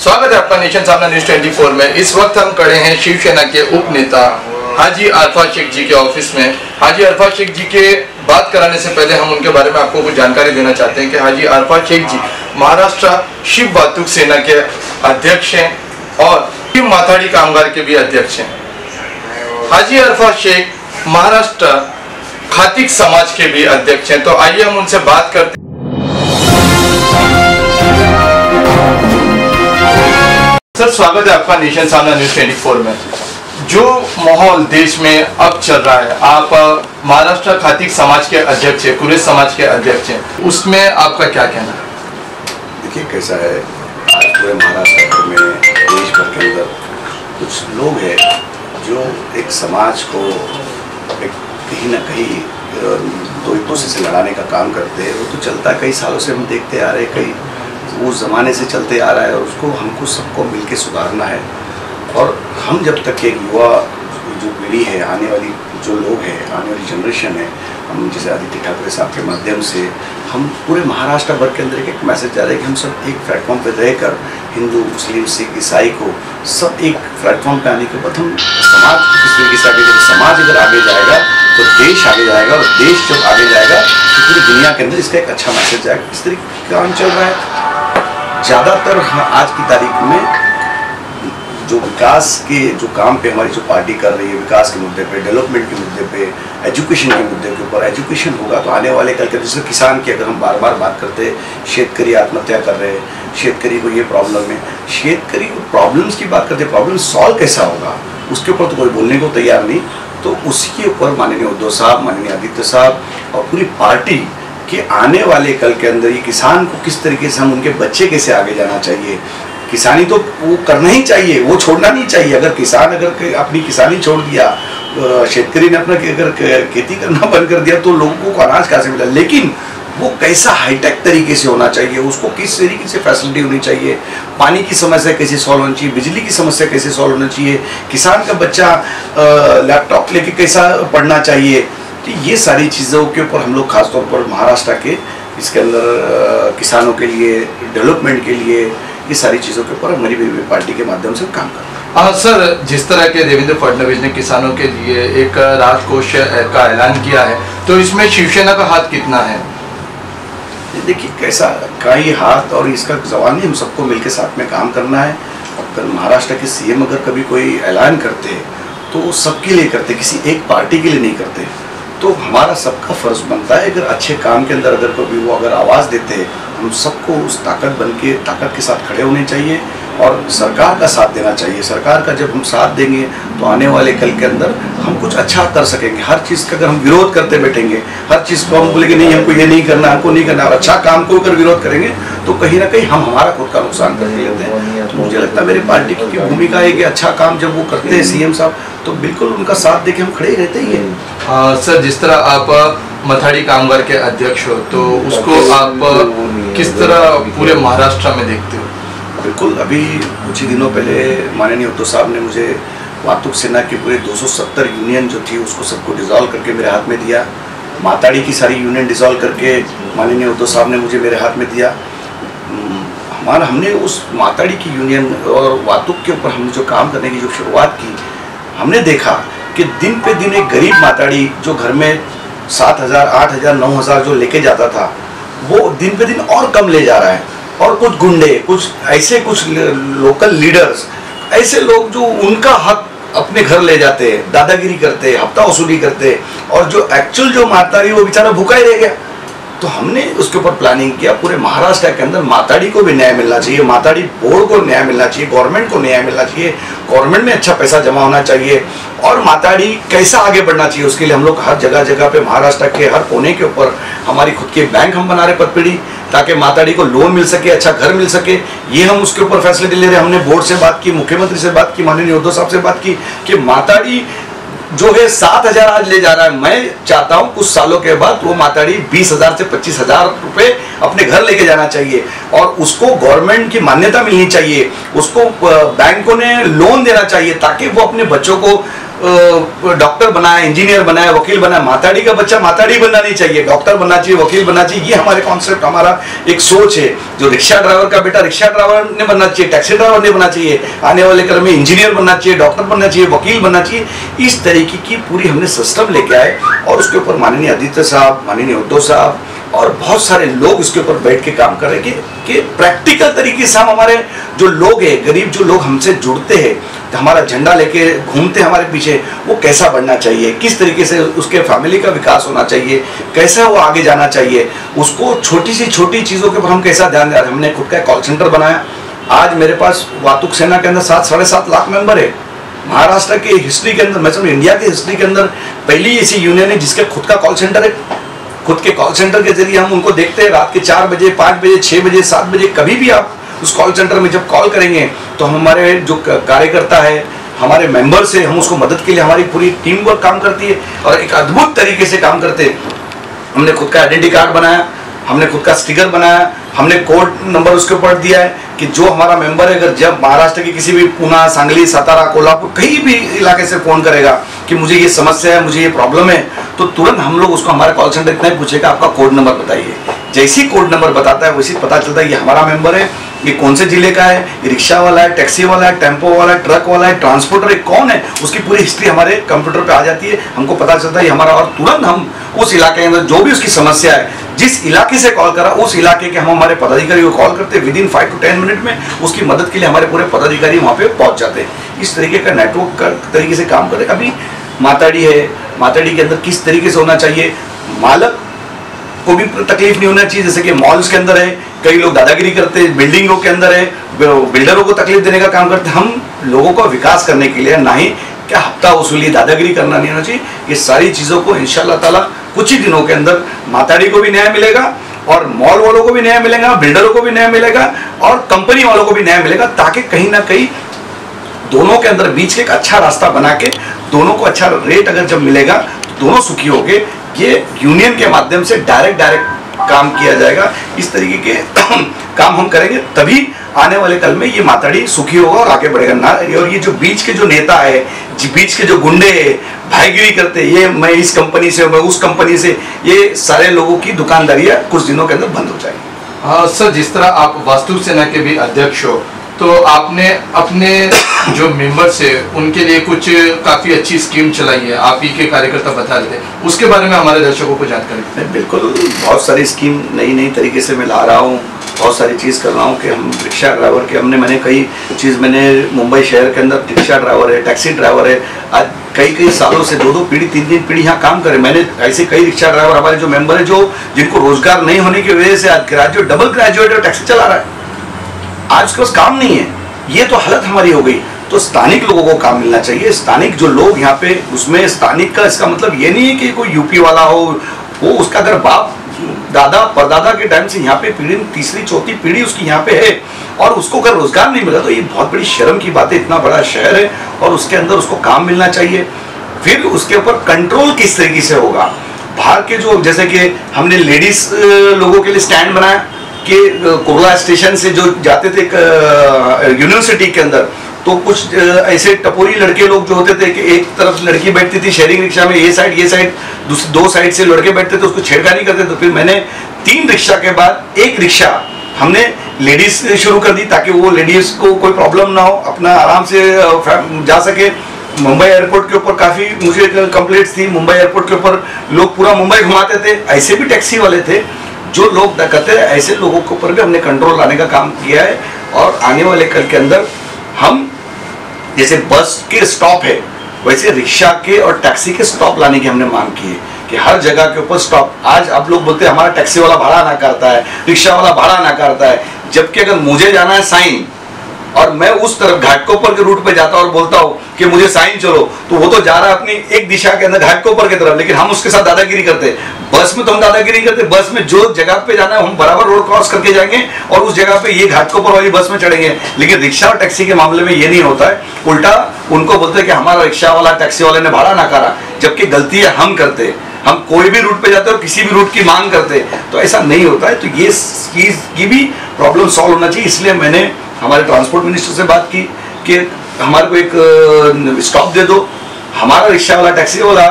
स्वागत है आपका नेशन सामना न्यूज 24 में। इस वक्त हम खड़े हैं शिवसेना के उप नेता हाजी अरफात शेख जी के ऑफिस में। हाजी अरफात शेख जी के बात कराने से पहले हम उनके बारे में आपको कुछ जानकारी देना चाहते हैं कि हाजी अरफात शेख जी महाराष्ट्र शिव वाहतूक सेना के अध्यक्ष हैं और शिव माथाड़ी कामगार के भी अध्यक्ष हैं। हाजी अरफात शेख महाराष्ट्र खातिक समाज के भी अध्यक्ष हैं। तो आइए हम उनसे बात करते हैं। सर, स्वागत है आपका नेशन सामना न्यूज 24 में। जो माहौल देश में अब चल रहा है, आप महाराष्ट्र खातिक समाज के अध्यक्ष हैं, पूरे समाज के अध्यक्ष हैं, उसमें आपका क्या कहना है? देखिए कैसा है, आज पूरे महाराष्ट्र में देश भर के अंदर कुछ लोग हैं जो एक समाज को एक कहीं ना कहीं दो दूसरे से लड़ाने का काम करते हैं। वो तो चलता कई सालों से हम देखते आ रहे, कई उस ज़माने से चलते आ रहा है और उसको हमको सबको मिलके सुधारना है। और हम जब तक एक युवा जो पीढ़ी है, आने वाली जो लोग हैं, आने वाली जनरेशन है, हम जैसे आदित्य ठाकरे साहब के माध्यम से हम पूरे महाराष्ट्र भर के अंदर एक मैसेज जा रहा है कि हम सब एक प्लेटफॉर्म पर रहकर हिंदू, मुस्लिम, सिख, ईसाई को सब एक प्लेटफॉर्म पे आने के बाद हम समाज किस तरीके से आगे जाएगा। समाज अगर आगे जाएगा तो देश आगे जाएगा और देश जब आगे जाएगा तो पूरी दुनिया के अंदर इसका एक अच्छा मैसेज जाएगा। इस तरीके का काम चल रहा है। ज़्यादातर आज की तारीख में जो विकास के जो काम पे हमारी जो पार्टी कर रही है, विकास के मुद्दे पे, डेवलपमेंट के मुद्दे पे, एजुकेशन के मुद्दे के ऊपर, एजुकेशन होगा तो आने वाले कल के जैसे किसान की अगर हम बार बार बात करते हैं, शेतकरी आत्महत्या कर रहे हैं, शेतकरी को ये प्रॉब्लम है, शेतकरी को प्रॉब्लम्स की बात करते हैं, प्रॉब्लम सॉल्व कैसा होगा उसके ऊपर तो कोई बोलने को तैयार नहीं। तो उसके ऊपर माननीय उद्धव साहब, माननीय आदित्य साहब और पूरी पार्टी कि आने वाले कल के अंदर ये किसान को किस तरीके से हम उनके बच्चे कैसे आगे जाना चाहिए। किसानी तो वो करना ही चाहिए, वो छोड़ना नहीं चाहिए। अगर किसान अगर अपनी किसानी छोड़ दिया, शेतकरी ने अपना अगर खेती करना बंद कर दिया तो लोगों को अनाज कहाँ से मिला। लेकिन वो कैसा हाईटेक तरीके से होना चाहिए, उसको किस तरीके से फैसिलिटी होनी चाहिए, पानी की समस्या कैसे सॉल्व होनी चाहिए, बिजली की समस्या कैसे सॉल्व होना चाहिए, किसान का बच्चा लैपटॉप लेके कैसा पढ़ना चाहिए। तो ये सारी चीज़ों के ऊपर हम लोग खासतौर पर महाराष्ट्र के इसके अंदर किसानों के लिए, डेवलपमेंट के लिए, ये सारी चीज़ों के ऊपर हमारी पार्टी के माध्यम से काम कर रहे हैं। सर, जिस तरह के देवेंद्र फडणवीस ने किसानों के लिए एक राहत कोष का ऐलान किया है, तो इसमें शिवसेना का हाथ कितना है? देखिए कैसा का ही हाथ और इसका जवाब नहीं, हम सबको मिलकर साथ में काम करना है। अगर महाराष्ट्र के सीएम अगर कभी कोई ऐलान करते हैं तो वो सबके लिए करते, किसी एक पार्टी के लिए नहीं करते। तो हमारा सबका फर्ज बनता है अगर अच्छे काम के अंदर अगर कभी वो अगर आवाज़ देते हैं, हम सबको उस ताकत के साथ खड़े होने चाहिए और सरकार का साथ देना चाहिए। सरकार का जब हम साथ देंगे तो आने वाले कल के अंदर हम कुछ अच्छा कर सकेंगे। हर चीज़ का अगर हम विरोध करते बैठेंगे, हर चीज़ को हम बोलेंगे नहीं हमको ये नहीं करना, हमको नहीं करना, और अच्छा काम को अगर विरोध करेंगे तो कहीं ना कहीं हम हमारा खुद का नुकसान कर लेते हैं। तो मुझे लगता है मेरी पार्टी की भूमिका है कि अच्छा काम जब वो करते हैं सीएम साहब तो बिल्कुल उनका साथ देके हम खड़े ही रहते ही हैं। सर, जिस तरह आप माथाड़ी कामगार के अध्यक्ष हो तो उसको आप किस तरह पूरे महाराष्ट्र में देखते हो? बिल्कुल, अभी कुछ ही दिनों पहले माननीय उद्धव साहब ने मुझे वाहतूक सेना की पूरे 270 यूनियन जो थी उसको सबको डिसॉल्व करके मेरे हाथ में दिया। माथाड़ी की सारी यूनियन डिसॉल्व करके माननीय उद्धव साहब ने मुझे मेरे हाथ में दिया। हमने उस माथाड़ी की यूनियन और वाहतूक के ऊपर हमने जो काम करने की जो शुरुआत की, हमने देखा कि दिन पे दिन एक गरीब माथाड़ी जो घर में 7,000, 8,000, 9,000 जो लेके जाता था वो दिन पे दिन और कम ले जा रहा है। और कुछ गुंडे, कुछ ऐसे कुछ लोकल लीडर्स, ऐसे लोग जो उनका हक अपने घर ले जाते हैं, दादागिरी करते, हफ्ता वसूली करते, और जो एक्चुअल जो माथाड़ी वो बेचारा भूखा ही रह गया। तो हमने उसके ऊपर प्लानिंग किया, पूरे महाराष्ट्र के अंदर माथाड़ी को भी न्याय मिलना चाहिए, माथाड़ी बोर्ड को न्याय मिलना चाहिए, गवर्नमेंट को न्याय मिलना चाहिए, गवर्नमेंट में अच्छा पैसा जमा होना चाहिए, और माथाड़ी कैसा आगे बढ़ना चाहिए उसके लिए हम लोग हर जगह पे महाराष्ट्र के हर कोने के ऊपर हमारी खुद की बैंक हम बना रहे पदपीढ़ी, ताकि माथाड़ी को लोन मिल सके, अच्छा घर मिल सके। ये हम उसके ऊपर फैसिलिटी ले रहे हैं। हमने बोर्ड से बात की, मुख्यमंत्री से बात की, माननीय उद्धव साहब से बात की कि माथाड़ी जो है 7,000 आज ले जा रहा है, मैं चाहता हूं कुछ सालों के बाद वो माथाड़ी 20,000 से 25,000 रुपए अपने घर लेके जाना चाहिए और उसको गवर्नमेंट की मान्यता मिलनी चाहिए, उसको बैंकों ने लोन देना चाहिए ताकि वो अपने बच्चों को डॉक्टर बना है, इंजीनियर बना है, वकील बना है। माताड़ी का बच्चा माताड़ी बनना नहीं चाहिए, डॉक्टर बनना चाहिए, वकील बनना चाहिए। ये हमारे कॉन्सेप्ट, हमारा एक सोच है। जो रिक्शा ड्राइवर का बेटा रिक्शा ड्राइवर नहीं बनना चाहिए, टैक्सी ड्राइवर नहीं बनना चाहिए, आने वाले क्रम में इंजीनियर बनना चाहिए, डॉक्टर बनना चाहिए, वकील बनना चाहिए। इस तरीके की पूरी हमने सिस्टम लेके आए और उसके ऊपर माननीय आदित्य साहब, माननीय उद्धव साहब और बहुत सारे लोग इसके ऊपर बैठ के काम कर रहे हैं कि प्रैक्टिकल तरीके से हम, हमारे जो लोग हैं, गरीब जो लोग हमसे जुड़ते हैं, तो हमारा झंडा लेके घूमते हैं हमारे पीछे, वो कैसा बनना चाहिए, किस तरीके से उसके फैमिली का विकास होना चाहिए, कैसे वो आगे जाना चाहिए, उसको छोटी सी छोटी चीज़ों के ऊपर हम कैसा ध्यान दे रहे हैं। हमने खुद का कॉल सेंटर बनाया। आज मेरे पास वातुक सेना के अंदर 7-7.5 लाख मेंबर है। महाराष्ट्र की हिस्ट्री के अंदर, मैं समझ इंडिया की हिस्ट्री के अंदर पहली ऐसी यूनियन है जिसका खुद का कॉल सेंटर है। खुद के कॉल सेंटर के जरिए हम उनको देखते हैं रात के 4 बजे, 5 बजे, 6 बजे, 7 बजे, कभी भी आप उस कॉल सेंटर में जब कॉल करेंगे तो हमारे जो कार्यकर्ता है, हमारे मेंबर्स है, हम उसको मदद के लिए हमारी पूरी टीम वर्क काम करती है और एक अद्भुत तरीके से काम करते हैं। हमने खुद का आइडेंटिटी कार्ड बनाया, हमने खुद का स्टिकर बनाया, हमने कोड नंबर उसके ऊपर दिया है कि जो हमारा मेंबर है, अगर जब महाराष्ट्र के किसी भी पुणे, सांगली, सतारा, कोल्हापुर कहीं भी इलाके से फोन करेगा कि मुझे ये समस्या है, मुझे ये प्रॉब्लम है, तो तुरंत हम लोग उसको, हमारे कॉल सेंटर इतना ही पूछेगा आपका कोड नंबर बताइए। जैसे ही कोड नंबर बताता है वैसे पता चलता है ये हमारा मेंबर है, ये कौन से जिले का है, ये रिक्शा वाला है, टैक्सी वाला है, टेम्पो वाला है, ट्रक वाला है, ट्रांसपोर्टर है, कौन है, उसकी पूरी हिस्ट्री हमारे कंप्यूटर पे आ जाती है, हमको पता चलता है ये हमारा। और तुरंत हम उस इलाके के अंदर जो भी उसकी समस्या है, जिस इलाके से कॉल करा, उस इलाके के हम हमारे पदाधिकारी को कॉल करते हैं, विदिन 5 to 10 मिनट में उसकी मदद के लिए हमारे पूरे पदाधिकारी वहाँ पे पहुँच जाते हैं। इस तरीके का नेटवर्क का तरीके से काम करें। अभी माताड़ी है, माताड़ी के अंदर किस तरीके से होना चाहिए, मालक को भी तकलीफ नहीं होना चाहिए। जैसे कि मॉल्स के अंदर है, कई लोग दादागिरी करते हैं, बिल्डिंगों के अंदर है, बिल्डरों को तकलीफ देने का काम करते हैं। हम लोगों को विकास करने के लिए, ना ही क्या हफ्ता वसूली, दादागिरी करना नहीं होना चाहिए। ये सारी चीज़ों को इंशाल्लाह ताला कुछ ही दिनों के अंदर माताड़ी को भी न्याय मिलेगा और मॉल वालों को भी न्याय मिलेगा, बिल्डरों को भी न्याय मिलेगा और कंपनी वालों को भी न्याय मिलेगा, ताकि कहीं ना कहीं दोनों के अंदर बीच के एक अच्छा रास्ता बना के दोनों को अच्छा रेट अगर जब मिलेगा तो दोनों सुखी होंगे। ये यूनियन के माध्यम से डायरेक्ट काम किया जाएगा। इस तरीके के काम हम करेंगे तभी आने वाले कल में ये माताड़ी सुखी होगा और आगे बढ़ेगा ना। और ये जो बीच के जो नेता है, बीच के जो गुंडे भाईगिरी करते, ये मैं इस कंपनी से, मैं उस कंपनी से, ये सारे लोगों की दुकानदारियां कुछ दिनों के अंदर बंद हो जाएगी। हाँ सर, जिस तरह आप वास्तु सेना के भी अध्यक्ष हो, तो आपने अपने जो मेंबर्स है उनके लिए कुछ काफ़ी अच्छी स्कीम चलाई है, आप ही के कार्यकर्ता बता रहे थे, उसके बारे में हमारे दर्शकों को जानकारी दें। बिल्कुल, बहुत सारी स्कीम नई तरीके से मैं ला रहा हूँ, बहुत सारी चीज़ कर रहा हूँ कि हम रिक्शा ड्राइवर के, मैंने कई चीज़, मैंने मुंबई शहर के अंदर रिक्शा ड्राइवर है, टैक्सी ड्राइवर है, आज कई सालों से 2 पीढ़ी 3 पीढ़ी यहाँ काम करे। मैंने ऐसे कई रिक्शा ड्राइवर हमारे जो मेंबर है, जो जिनको रोजगार नहीं होने की वजह से आज ग्रेजुएट, डबल ग्रेजुएट और टैक्सी चला रहा है, आज उसके पास काम नहीं है। ये तो हालत हमारी हो गई। तो स्थानिक लोगों को काम मिलना चाहिए। स्थानिक जो लोग यहाँ पे, उसमें स्थानिक का इसका मतलब ये नहीं है कि कोई यूपी वाला हो, वो उसका अगर बाप दादा परदादा के टाइम से यहाँ पे पीढ़ी, 3-4 पीढ़ी उसकी यहाँ पे है और उसको अगर रोजगार नहीं मिला तो ये बहुत बड़ी शर्म की बात है। इतना बड़ा शहर है और उसके अंदर उसको काम मिलना चाहिए। फिर उसके ऊपर कंट्रोल किस तरीके से होगा, बाहर के जो, जैसे कि हमने लेडीज लोगों के लिए स्टैंड बनाया कि कुर्ला स्टेशन से जो जाते थे यूनिवर्सिटी के अंदर, तो कुछ ऐसे टपोरी लड़के लोग जो होते थे कि एक तरफ लड़की बैठती थी शेयरिंग रिक्शा में, ये साइड 2 साइड से लड़के बैठते थे, उसको छेड़खानी करते। तो फिर मैंने 3 रिक्शा के बाद 1 रिक्शा हमने लेडीज शुरू कर दी, ताकि वो लेडीज को कोई प्रॉब्लम ना हो, अपना आराम से जा सके। मुंबई एयरपोर्ट के ऊपर काफ़ी मुझे कंप्लेंट्स थी, मुंबई एयरपोर्ट के ऊपर लोग पूरा मुंबई घुमाते थे, ऐसे भी टैक्सी वाले थे जो लोग कहते हैं, ऐसे लोगों के ऊपर भी हमने कंट्रोल लाने का काम किया है। और आने वाले कल के अंदर हम, जैसे बस के स्टॉप है, वैसे रिक्शा के और टैक्सी के स्टॉप लाने की हमने मांग की है कि हर जगह के ऊपर स्टॉप। आज आप लोग बोलते हैं हमारा टैक्सी वाला भाड़ा ना करता है, रिक्शा वाला भाड़ा ना करता है, जबकि अगर मुझे जाना है साइन और मैं उस तरफ घाटकोपर के रूट पे जाता हूँ और बोलता हूँ कि मुझे साइन चलो, तो वो तो जा रहा है अपनी एक दिशा के अंदर घाटकोपर की तरफ, लेकिन हम उसके साथ दादागिरी करते। बस में तो हम दादागिरी करते, बस में जो जगह पे जाना है हम बराबर रोड क्रॉस करके जाएंगे और उस जगह पे ये घाटकोपर वाली बस में चढ़ेंगे। लेकिन रिक्शा और टैक्सी के मामले में ये नहीं होता है, उल्टा उनको बोलते हैं कि हमारा रिक्शा वाला टैक्सी वाले ने भाड़ा ना करा, जबकि गलतियां हम करते। हम कोई भी रूट पे जाते हैं और किसी भी रूट की मांग करते, तो ऐसा नहीं होता है। तो ये चीज की भी प्रॉब्लम सॉल्व होना चाहिए। इसलिए मैंने हमारे ट्रांसपोर्ट मिनिस्टर से बात की कि हमारे को एक स्टॉप दे दो हमारा रिक्शा वाला, टैक्सी वाला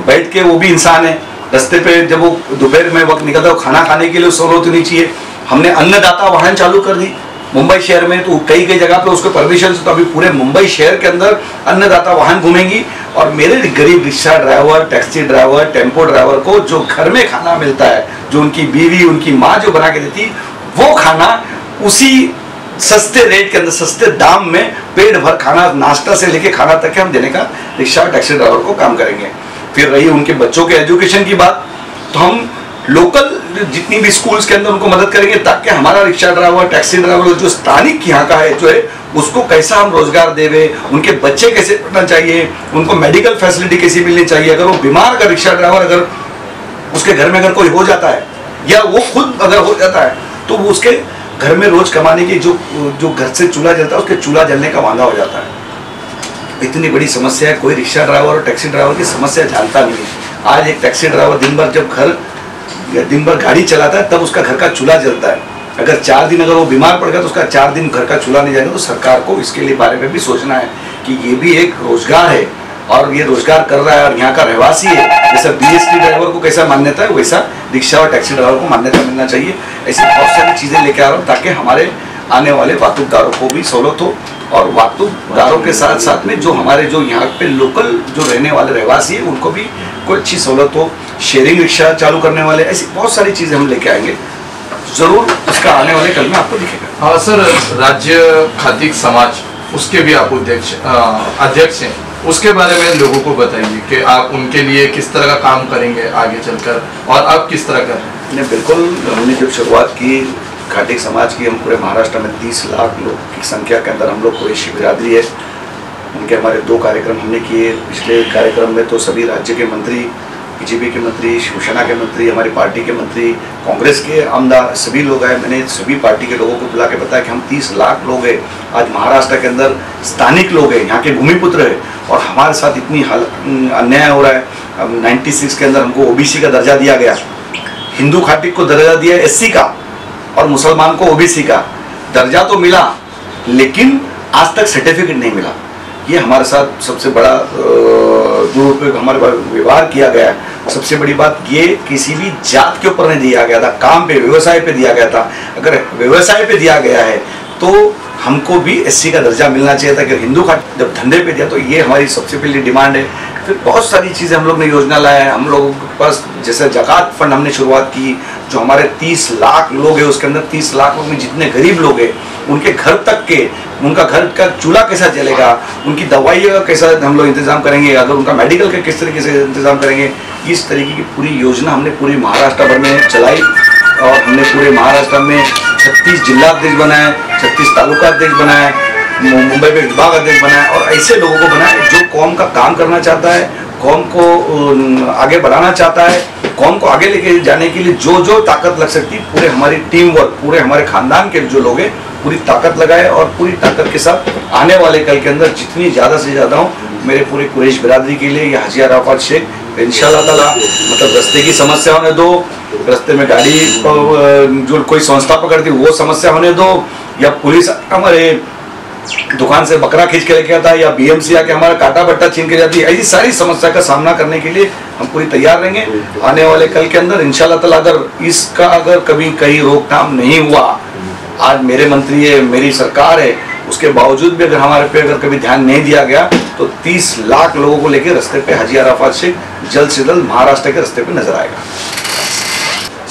बैठ के वो भी इंसान है, रास्ते पे जब वो दोपहर में वक्त निकलता है वो खाना खाने के लिए सहूलत नहीं चाहिए। हमने अन्नदाता वाहन चालू कर दी मुंबई शहर में, तो कई कई जगह पे उसको परमिशन से, तो अभी पूरे मुंबई शहर के अंदर अन्नदाता वाहन घूमेंगी। और मेरे गरीब rickshaw driver, taxi driver, tempo driver को जो घर में खाना मिलता है, जो उनकी बीवी, उनकी माँ जो बना के देती, वो खाना उसी सस्ते रेट के अंदर, सस्ते दाम में पेट भर खाना, नाश्ता से लेके खाना तक के हम देने का रिक्शा और टैक्सी ड्राइवर को काम करेंगे। फिर रही उनके बच्चों के एजुकेशन की बात, तो हम लोकल जितनी भी स्कूल्स के अंदर उनको मदद करेंगे, ताकि हमारा रिक्शा ड्राइवर, टैक्सी ड्राइवर जो स्थानिक यहाँ का है जो है, उसको कैसा हम रोजगार देवे, उनके बच्चे कैसे पढ़ना चाहिए, उनको मेडिकल फैसिलिटी कैसी मिलनी चाहिए। अगर वो बीमार का रिक्शा ड्राइवर, अगर उसके घर में अगर कोई हो जाता है या वो खुद अगर हो जाता है, तो वो उसके घर में रोज कमाने की जो घर से चूल्हा जलता है, उसके चूल्हा जलने का वांधा हो जाता है। इतनी बड़ी समस्या है, कोई रिक्शा ड्राइवर और टैक्सी ड्राइवर की समस्या जानता नहीं है। आज एक टैक्सी ड्राइवर दिन भर गाड़ी चलाता है, तब उसका घर का चूल्हा जलता है। अगर 4 दिन अगर वो बीमार पड़ गया तो उसका 4 दिन घर का चूल्हा नहीं जाएगा। तो सरकार को इसके लिए बारे में भी सोचना है कि ये भी एक रोजगार है और ये रोजगार कर रहा है और यहाँ का रहवासी है। जैसा BST ड्राइवर को कैसा मान्यता है, वैसा रिक्शा और टैक्सी ड्राइवर को मान्यता मिलना चाहिए। ऐसी बहुत सारी चीज़ें लेके आ रहा हूँ ताकि हमारे आने वाले वाहतुकदारों को भी सहूलत हो, और वाहतुकदारों के साथ साथ में जो हमारे जो यहाँ पे लोकल जो रहने वाले रहवासी है उनको भी कोई अच्छी सहूलत हो। शेयरिंग रिक्शा चालू करने वाले, ऐसी बहुत सारी चीज़ें हम लेके आएंगे, जरूर उसका आने वाले कल में आपको दिखेगा। हाँ सर, राज्य खातिक समाज उसके भी आप अध्यक्ष हैं, उसके बारे में लोगों को बताइए कि आप उनके लिए किस तरह का काम करेंगे आगे चलकर, और आप किस तरह कर रहे हैं। नहीं, बिल्कुल, हमने जब शुरुआत की खाटिक समाज की, हम पूरे महाराष्ट्र में 30 लाख लोग की संख्या के अंदर हम लोग कुरैशी बिरादरी है। उनके हमारे 2 कार्यक्रम हमने किए। पिछले कार्यक्रम में तो सभी राज्य के मंत्री, बीजेपी के मंत्री, शिवसेना के मंत्री, हमारी पार्टी के मंत्री, कांग्रेस के आमदार, सभी लोग आए। मैंने सभी पार्टी के लोगों को बुला के बताया कि हम 30 लाख लोग हैं। आज महाराष्ट्र के अंदर स्थानिक लोग हैं, यहाँ के भूमिपुत्र है, और हमारे साथ इतनी अन्याय हो रहा है। अब 96 के अंदर हमको OBC का दर्जा दिया गया, हिंदू खाटिक को दर्जा दिया SC का, और मुसलमान को OBC का दर्जा तो मिला, लेकिन आज तक सर्टिफिकेट नहीं मिला। ये हमारे साथ सबसे बड़ा दुरुपयोग हमारे व्यवहार किया गया है। सबसे बड़ी बात ये, किसी भी जात के ऊपर नहीं दिया गया था, काम पे, व्यवसाय पे दिया गया था। अगर व्यवसाय पे दिया गया है तो हमको भी SC का दर्जा मिलना चाहिए था। कि हिंदू का जब धंधे पे दिया, तो ये हमारी सबसे पहली डिमांड है। फिर बहुत सारी चीज़ें हम लोग ने योजना लाया है। हम लोगों के पास जैसे ज़कात फंड हमने शुरुआत की, जो हमारे 30 लाख लोग हैं उसके अंदर 30 लाख लोग में जितने गरीब लोग हैं, उनके घर तक के, उनका घर का चूल्हा कैसा जलेगा, उनकी दवाइयों का कैसा हम लोग इंतजाम करेंगे, अगर उनका मेडिकल का किस तरीके से इंतजाम करेंगे, इस तरीके की पूरी योजना हमने पूरी महाराष्ट्र भर में चलाई। और हमने पूरे महाराष्ट्र में 36 जिला अध्यक्ष बनाए, 36 तालुका अध्यक्ष बनाए, मुंबई में विभाग अध्यक्ष बनाए, और ऐसे लोगों को बनाए जो कौम का काम करना चाहता है, कौम को आगे बढ़ाना चाहता है, कौम को आगे लेके जाने के लिए जो ताकत लग सकती, पूरे हमारी टीम वर्क, पूरे हमारे खानदान के जो लोग हैं पूरी ताकत लगाए, और पूरी ताकत के साथ आने वाले कल के अंदर जितनी ज़्यादा से ज़्यादा हो मेरे पूरी कुरैश बिरादरी के लिए, या हाजी अराफात शेख, इंशाअल्लाह ताला, मतलब रास्ते की समस्या होने दो, रास्ते में गाड़ी जो कोई संस्था पकड़ती वो समस्या होने दो, या पुलिस हमारे दुकान से बकरा खींच के लेके आता है, या BMC आके हमारा काटा बट्टा छीन के जाती है, ऐसी सारी समस्या का सामना करने के लिए हम पूरी तैयार रहेंगे। आने वाले कल के अंदर इंशाल्लाह ताला, अगर इसका अगर कभी कहीं रोकथाम नहीं हुआ, आज मेरे मंत्री है, मेरी सरकार है, उसके बावजूद भी अगर हमारे पे अगर कभी ध्यान नहीं दिया गया, तो 30 लाख लोगों को लेकर रास्ते पे हाजी अराफात शेख जल्द से जल्द महाराष्ट्र के रास्ते पे नजर आएगा।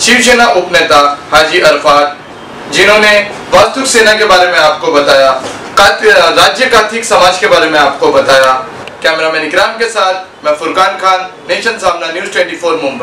शिवसेना उपनेता हाजी अराफात, जिन्होंने वास्तुक सेना के बारे में आपको बताया, राज्य खातिक समाज के बारे में आपको बताया। कैमरामैन इकराम के साथ मैं फुरकान खान, नेशन सामना न्यूज़ 24 मुंबई।